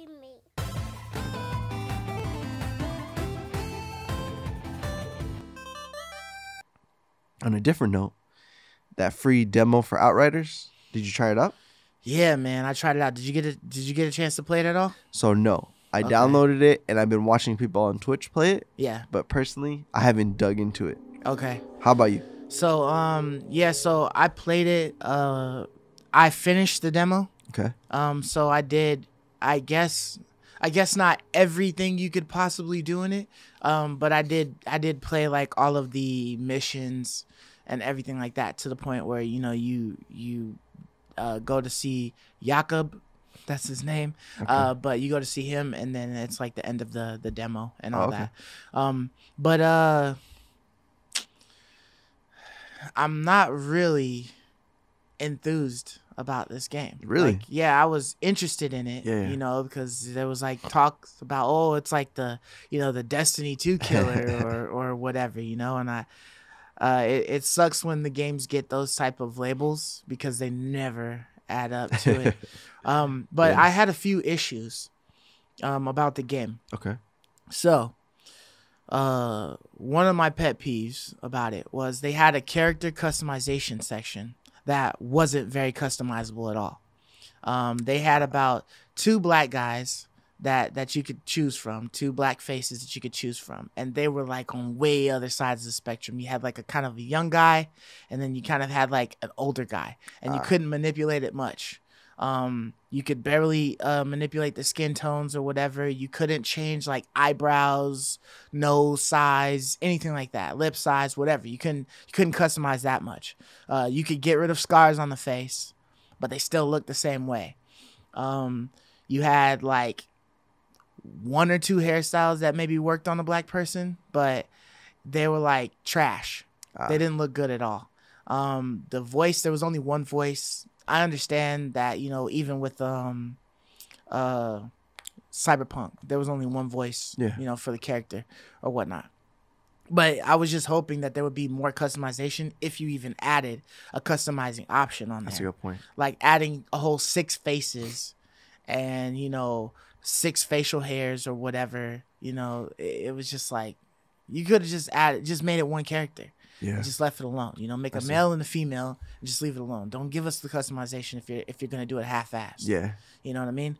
me. On a different note, that free demo for Outriders, did you try it out? Yeah, man, I tried it out. Did you get a chance to play it at all? So no, I Okay. downloaded it and I've been watching people on Twitch play it. Yeah. But personally, I haven't dug into it. Okay. How about you? So so I played it. I finished the demo. Okay. So I did. I guess not everything you could possibly do in it. But I did play like all of the missions and everything like that, to the point where you go to see Jakob, that's his name. Okay. But you go to see him, and then it's like the end of the demo and all okay. that. But I'm not really enthused about this game. Really? Like, yeah, I was interested in it, Yeah. because there was like talks about, oh, it's like the Destiny 2 killer or whatever, and it sucks when the games get those type of labels, because they never add up to it. But Yeah. I had a few issues about the game. Okay. So, one of my pet peeves about it was they had a character customization section that wasn't very customizable at all. They had about 2 black guys that you could choose from, 2 black faces that you could choose from, and they were like on way other sides of the spectrum. You had like a kind of a young guy, and then you kind of had like an older guy, and you couldn't manipulate it much. You could barely manipulate the skin tones or whatever. You couldn't change like eyebrows, nose size, anything like that, lip size, whatever. You couldn't customize that much. You could get rid of scars on the face, but they still look the same way. You had like 1 or 2 hairstyles that maybe worked on a black person, but they were like trash. They didn't look good at all. The voice, there was only one voice. I understand that, even with Cyberpunk, there was only one voice, for the character or whatnot. But I was just hoping that there would be more customization if you even added a customizing option on there. That's a good point. Like adding a whole 6 faces and, 6 facial hairs or whatever. It was just like, you could have just made it one character. Yeah. And just left it alone. Make a male and a female and just leave it alone. Don't give us the customization if you're gonna do it half-assed. Yeah. You know what I mean?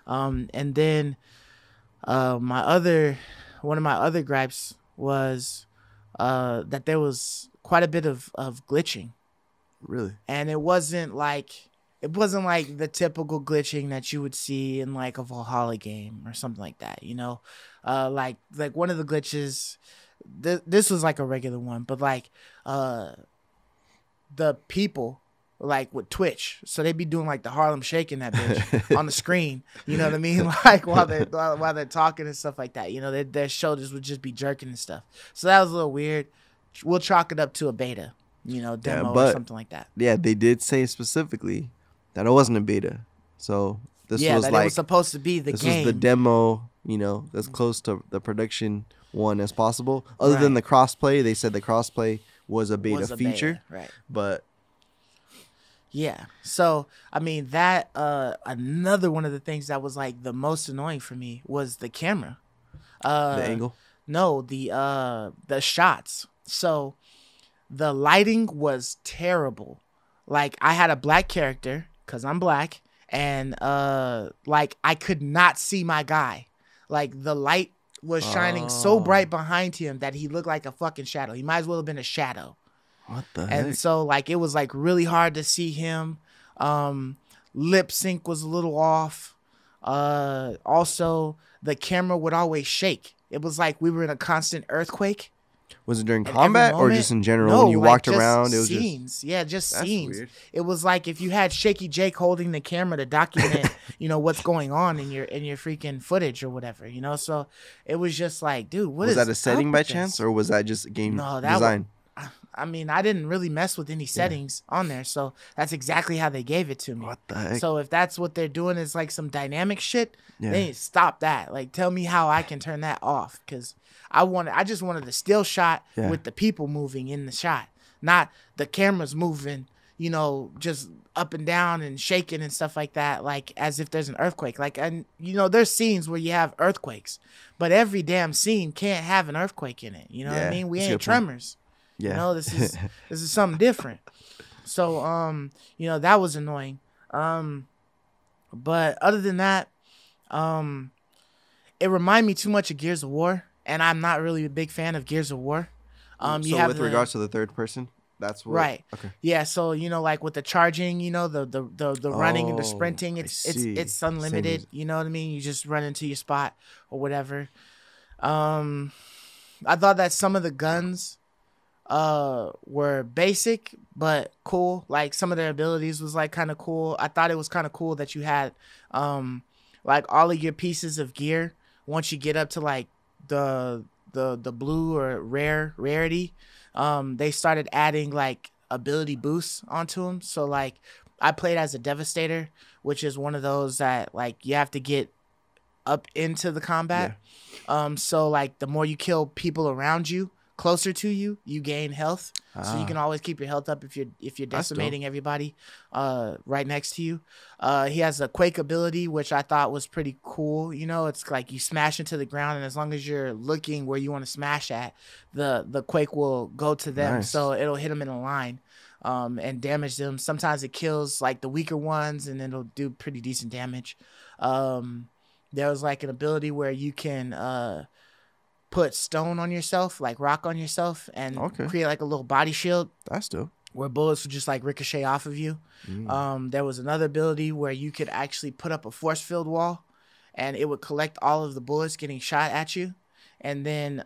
And then one of my other gripes was that there was quite a bit of glitching. Really? And it wasn't like the typical glitching that you would see in like a Valhalla game or something like that. Like one of the glitches. This was like a regular one, but like the people like with Twitch, so they'd be doing like the Harlem Shake in that bitch on the screen. You know what I mean? Like while they're talking and stuff like that. Their shoulders would just be jerking and stuff. So that was a little weird. We'll chalk it up to a beta, demo or something like that. Yeah, they did say specifically that it wasn't a beta. So this was that like it was supposed to be the this game. was the demo. As close to the production one as possible. Other Right. than the crossplay, they said the crossplay was a beta feature. Right. But yeah. So, I mean, that another one of the things that was like the most annoying for me was the camera. the angle. No, the shots. So, the lighting was terrible. Like I had a black character cuz I'm black, and like I could not see my guy. Like the light was shining so bright behind him that he looked like a fucking shadow. He might as well have been a shadow. What the heck? And so like it was like really hard to see him. Lip sync was a little off. Also the camera would always shake. It was like we were in a constant earthquake. Was it during At combat every or moment. just in general No, when you like, walked just around? It was scenes. Yeah, just That's scenes. weird. It was like if you had Shaky Jake holding the camera to document, what's going on in your freaking footage or whatever. So it was just like, dude, what was is that a setting up by with chance, this? or was that just game No, that design? I mean, I didn't really mess with any settings on there, so that's exactly how they gave it to me. What the heck? So if that's what they're doing is like some dynamic shit, Yeah. they need to stop that. Like, tell me how I can turn that off, because I just wanted the still shot Yeah. with the people moving in the shot, not the cameras moving, just up and down and shaking and stuff like that, like as if there's an earthquake. Like, and there's scenes where you have earthquakes, but every damn scene can't have an earthquake in it. You know what I mean? We ain't Tremors. Yeah. This is something different. So that was annoying. But other than that, it reminded me too much of Gears of War, and I'm not really a big fan of Gears of War. So with regards to the third person, that's what, right. Okay. Yeah. So like with the charging, the running and the sprinting, it's unlimited. You know what I mean? You just run into your spot or whatever. I thought that some of the guns were basic but cool. Like some of their abilities was like kind of cool. I thought it was kind of cool that you had like all of your pieces of gear once you get up to like the blue or rarity. They started adding like ability boosts onto them. So like I played as a Devastator, which is one of those that like you have to get up into the combat. Yeah. So like the more you kill people around you, closer to you, you gain health. So you can always keep your health up if you're decimating everybody right next to you. He has a Quake ability, which I thought was pretty cool. It's like you smash into the ground, and as long as you're looking where you want to smash at, the Quake will go to them. Nice. So it'll hit them in a line and damage them. Sometimes it kills like the weaker ones, and it'll do pretty decent damage. There was like an ability where you can put stone on yourself, like rock on yourself, and create like a little body shield. That's dope. Where bullets would just like ricochet off of you. There was another ability where you could actually put up a force field wall, and it would collect all of the bullets getting shot at you. And then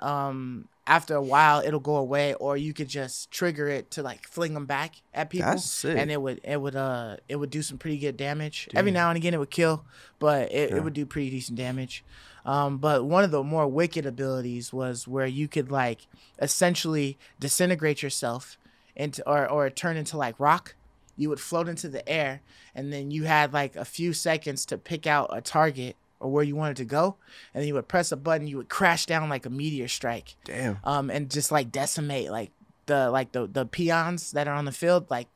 after a while, it'll go away, or you could just trigger it to like fling them back at people. That's sick. And it would do some pretty good damage. Damn. Every now and again, it would kill, but it would do pretty decent damage. But one of the more wicked abilities was where you could like essentially disintegrate yourself into or turn into like rock. You would float into the air, and then you had like a few seconds to pick out a target or where you wanted to go, and then you would press a button. You would crash down like a meteor strike. Damn. And just like decimate like the peons that are on the field, like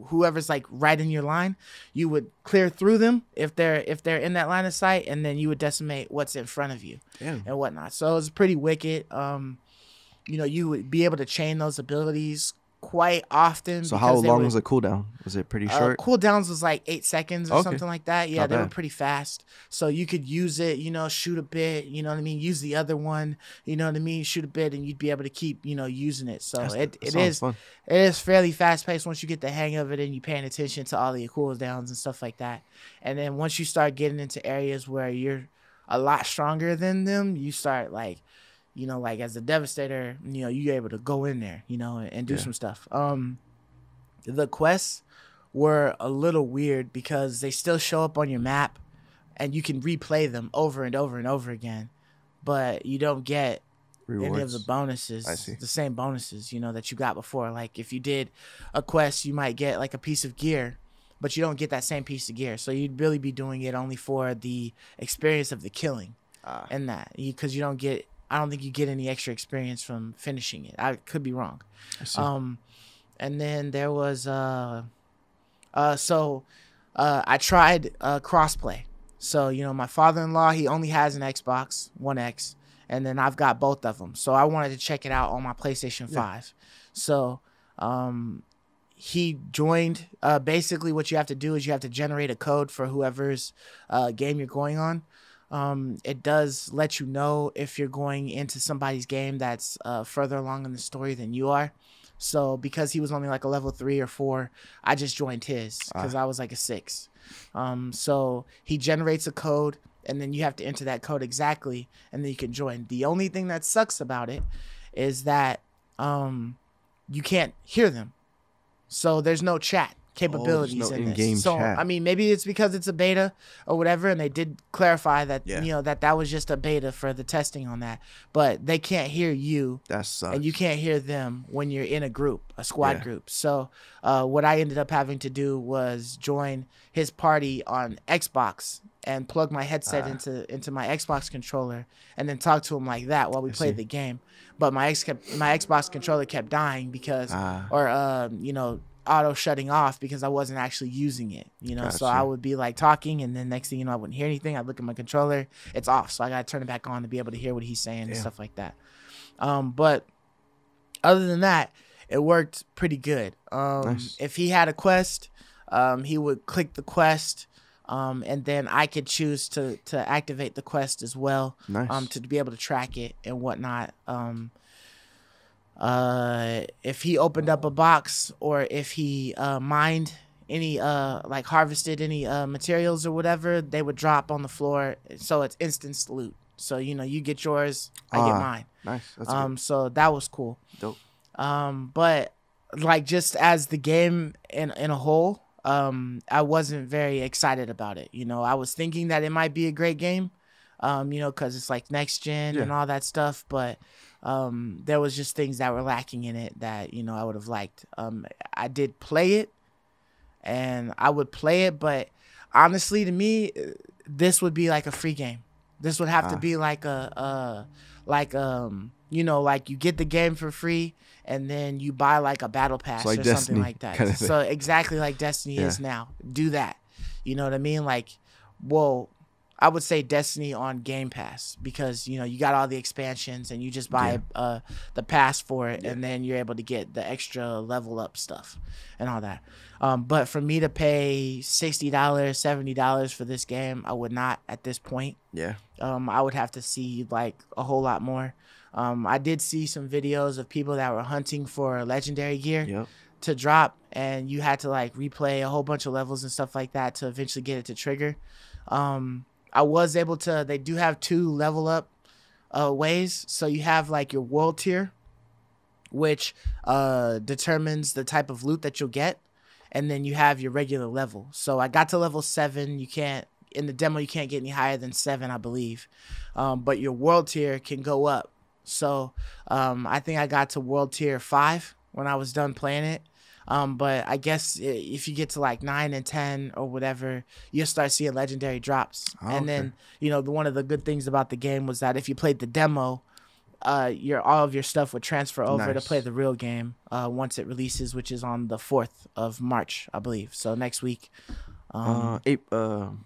whoever's like right in your line. You would clear through them if they're in that line of sight, and then you would decimate what's in front of you. Damn. And whatnot. So it was pretty wicked. You would be able to chain those abilities quite often. So how long was the cooldown? Was it pretty short? Cooldowns was like 8 seconds or something like that. Yeah, Not they bad. were pretty fast. So you could use it, shoot a bit, you know what I mean? Use the other one, you know what I mean? Shoot a bit, and you'd be able to keep, using it. So it is fairly fast paced once you get the hang of it and you paying attention to all the cooldowns and stuff like that. And then once you start getting into areas where you're a lot stronger than them, you start like as a Devastator, you're able to go in there, and do some stuff. The quests were a little weird because they still show up on your map, and you can replay them over and over and over again, but you don't get rewards. Any of the bonuses, the same bonuses, that you got before. Like if you did a quest, you might get like a piece of gear, but you don't get that same piece of gear. So you'd really be doing it only for the experience of the killing and that, because you don't get. I don't think you get any extra experience from finishing it. I could be wrong. And then there was I tried crossplay. So, my father-in-law, he only has an Xbox One X, and then I've got both of them. So I wanted to check it out on my PlayStation 5. So he joined. Basically what you have to do is you have to generate a code for whoever's game you're going on. It does let you know if you're going into somebody's game that's further along in the story than you are. So because he was only like a level 3 or 4, I just joined his because I was like a 6. So he generates a code, and then you have to enter that code exactly, and then you can join. The only thing that sucks about it is that you can't hear them. So there's no chat capabilities in this. So chat. I mean, maybe it's because it's a beta or whatever, and they did clarify that that was just a beta for the testing on that. But they can't hear you. That sucks. And you can't hear them when you're in a squad group. So what I ended up having to do was join his party on Xbox and plug my headset into my Xbox controller, and then talk to him like that while we played the game. But my Xbox controller kept dying because auto shutting off because I wasn't actually using it, you know. So Gotcha. I would be like talking, and then next thing you know, I wouldn't hear anything. I'd look at my controller, it's off, so I gotta turn it back on to be able to hear what he's saying and Damn. stuff like that. But other than that, it worked pretty good. Nice. If he had a quest, he would click the quest, and then I could choose to activate the quest as well, Nice. to be able to track it and whatnot. If he opened up a box, or if he mined any like harvested any materials or whatever, they would drop on the floor, so it's instant loot. So you know, you get yours, I get mine. Nice. That's good. So that was cool. Dope. But like, just as the game in a whole, I wasn't very excited about it. You know, I was thinking that it might be a great game, you know, because it's like next gen and all that stuff. But there was just things that were lacking in it that, you know, I would have liked. I did play it, and I would play it, but honestly, to me, this would be like a free game. This would have to be like you know, like you get the game for free, and then you buy like a battle pass like or Destiny, something like that. kind of thing. So exactly like Destiny is now. Do that. You know what I mean? Like, well, I would say Destiny on Game Pass, because, you know, you got all the expansions and you just buy the pass for it, and then you're able to get the extra level up stuff and all that. But for me to pay $60, $70 for this game, I would not at this point. Yeah. I would have to see like a whole lot more. I did see some videos of people that were hunting for legendary gear to drop, and you had to like replay a whole bunch of levels and stuff like that to eventually get it to trigger. I was able to, they do have 2 level up ways. So you have like your world tier, which determines the type of loot that you'll get, and then you have your regular level. So I got to level 7. You can't, in the demo, you can't get any higher than 7, I believe. But your world tier can go up. So I think I got to world tier 5 when I was done playing it. But I guess if you get to like 9 and 10 or whatever, you'll start seeing legendary drops. And then, you know, one of the good things about the game was that if you played the demo, all of your stuff would transfer over to play the real game once it releases, which is on the 4th of March, I believe. So next week. April.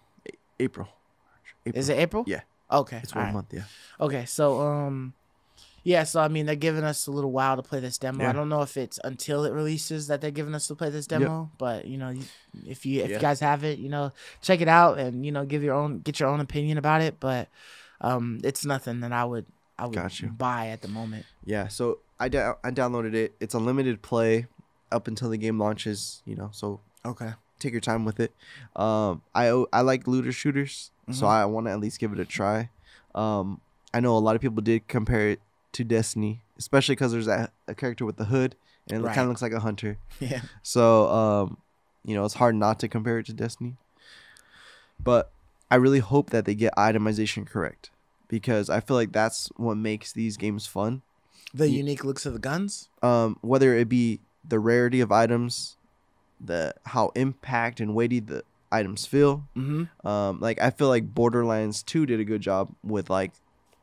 Is it April? Yeah. Okay. It's 1 month. Yeah. Okay. So yeah, so I mean, they're giving us a little while to play this demo. Yeah. I don't know if it's until it releases that they're giving us to play this demo, but you know, if you guys have it, you know, check it out and, you know, get your own opinion about it. But it's nothing that I would buy at the moment. Yeah. So I downloaded it. It's unlimited play up until the game launches. You know, so take your time with it. I like looter shooters, so I want to at least give it a try. I know a lot of people did compare it to Destiny, especially because there's a character with the hood, and it kind of looks like a hunter. Yeah. So, you know, it's hard not to compare it to Destiny. But I really hope that they get itemization correct, because I feel like that's what makes these games fun. The unique looks of the guns? Whether it be the rarity of items, how impact and weighty the items feel. Like, I feel like Borderlands 2 did a good job with, like,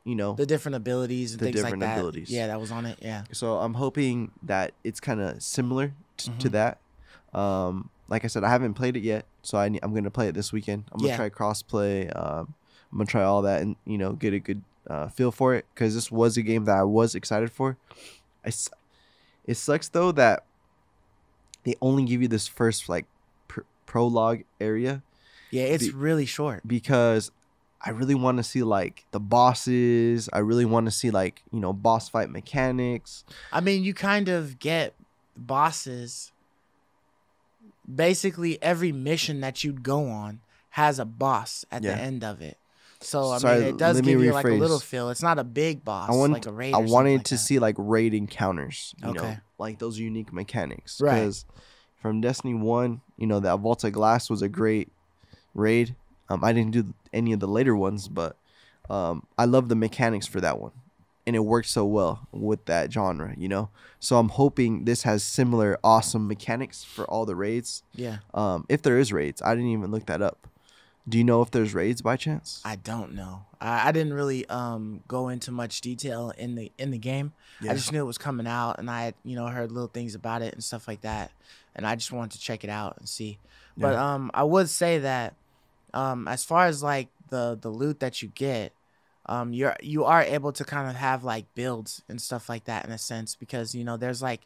you know, the different abilities and things like that. Yeah, that was on it. Yeah. So I'm hoping that it's kind of similar to that. Like I said, I haven't played it yet, so I'm gonna play it this weekend. I'm gonna try crossplay. I'm gonna try all that and, you know, get a good feel for it, because this was a game that I was excited for. It sucks though that they only give you this first like prologue area. Yeah, it's really short, because I really want to see like the bosses. I really want to see like, you know, boss fight mechanics. I mean, you kind of get bosses. Basically, every mission that you'd go on has a boss at the end of it. So, I mean, it does give you like a little feel. It's not a big boss, like a raid. I wanted to see like raid encounters, you know, like those unique mechanics. Right. Because from Destiny 1, you know, that Vault of Glass was a great raid. I didn't do any of the later ones, but I love the mechanics for that one. And it works so well with that genre, you know? So I'm hoping this has similar awesome mechanics for all the raids. Yeah. If there is raids. I didn't even look that up. Do you know if there's raids by chance? I don't know. I didn't really go into much detail in the game. Yeah. I just knew it was coming out, and I had heard little things about it and stuff like that, and I just wanted to check it out and see. Yeah. But I would say that as far as like the loot that you get, you are able to kind of have like builds and stuff like that in a sense, because there's like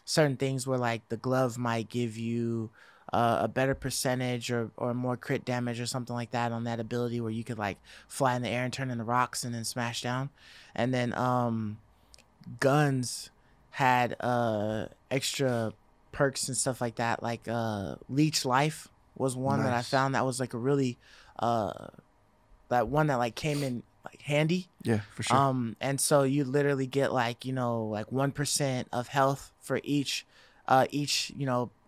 certain things where like the glove might give you a better percentage or more crit damage or something like that on that ability, where you could like fly in the air and turn into rocks and then smash down. And then guns had extra perks and stuff like that, like leech life was one that I found that was like a really that one that like came in like handy. Yeah, for sure. And so you literally get like like 1% of health for each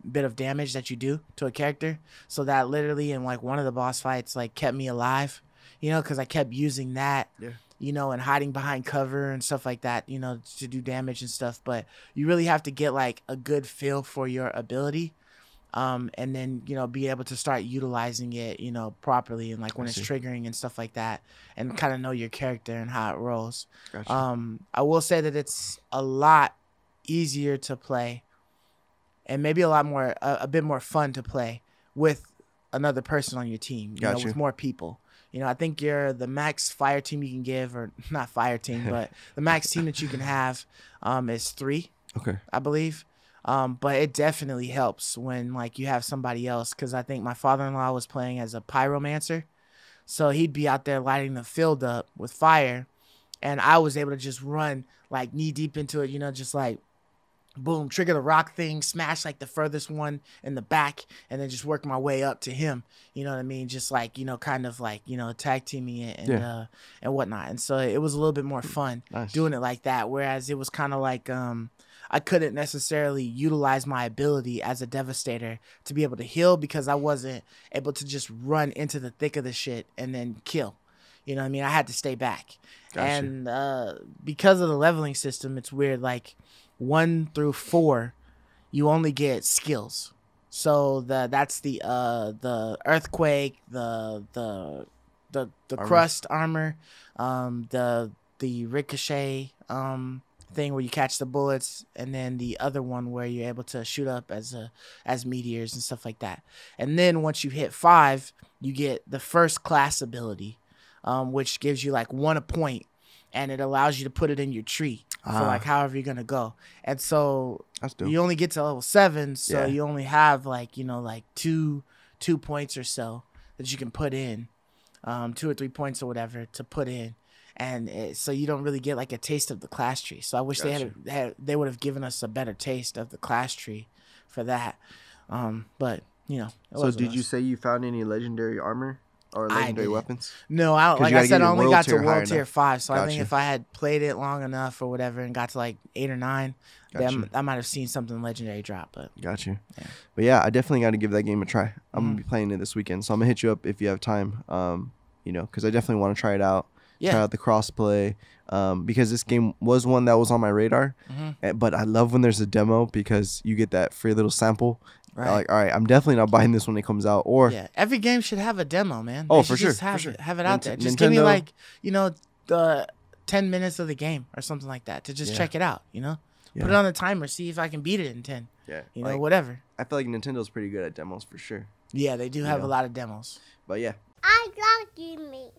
bit of damage that you do to a character. So that literally in like one of the boss fights like kept me alive, because I kept using that. Yeah. And hiding behind cover and stuff like that, to do damage and stuff. But you really have to get like a good feel for your ability, and then be able to start utilizing it properly, and like when it's triggering and stuff like that, and kind of know your character and how it rolls. Gotcha. I will say that it's a lot easier to play, and maybe a bit more fun to play with another person on your team, with more people. I think the max fire team you can give, or not fire team, but the max team that you can have is 3. Okay. I believe. But it definitely helps when like you have somebody else, because I think my father-in-law was playing as a pyromancer. So he'd be out there lighting the field up with fire, and I was able to just run like knee deep into it, just like boom, trigger the rock thing, smash like the furthest one in the back, and then just work my way up to him. You know what I mean? Just like, kind of like, tag teaming it and whatnot. And so it was a little bit more fun doing it like that. Whereas it was kind of like, I couldn't necessarily utilize my ability as a devastator to be able to heal, because I wasn't able to just run into the thick of the shit and then kill. You know what I mean? I had to stay back. Gotcha. And because of the leveling system, it's weird. Like 1 through 4, you only get skills. So that's the earthquake, the crust armor, the ricochet thing where you catch the bullets, and then the other one where you're able to shoot up as meteors and stuff like that. And then once you hit 5, you get the first class ability, which gives you like 1 a point, and it allows you to put it in your tree for like however you're gonna go. And so you only get to level 7, so you only have like like two points or so that you can put in, 2 or 3 points or whatever to put in. And so you don't really get like a taste of the class tree. So I wish they would have given us a better taste of the class tree for that. But so did you say you found any legendary armor or legendary weapons? No, like I said, I only got to World Tier 5. So I think if I had played it long enough or whatever and got to like 8 or 9, then I might have seen something legendary drop. But got you. Yeah. But yeah, I definitely got to give that game a try. I'm gonna be playing it this weekend, so I'm gonna hit you up if you have time. Because I definitely want to try it out. Yeah. Try out the crossplay, because this game was one that was on my radar. But I love when there's a demo, because you get that free little sample. Right. Like, all right, I'm definitely not buying this when it comes out. Or every game should have a demo, man. Oh, for sure. Have it out there. Just give me like the 10 minutes of the game or something like that to just check it out. Put it on the timer, see if I can beat it in 10. Yeah. Whatever. I feel like Nintendo's pretty good at demos for sure. Yeah, they do have a lot of demos. But yeah. I love you, me.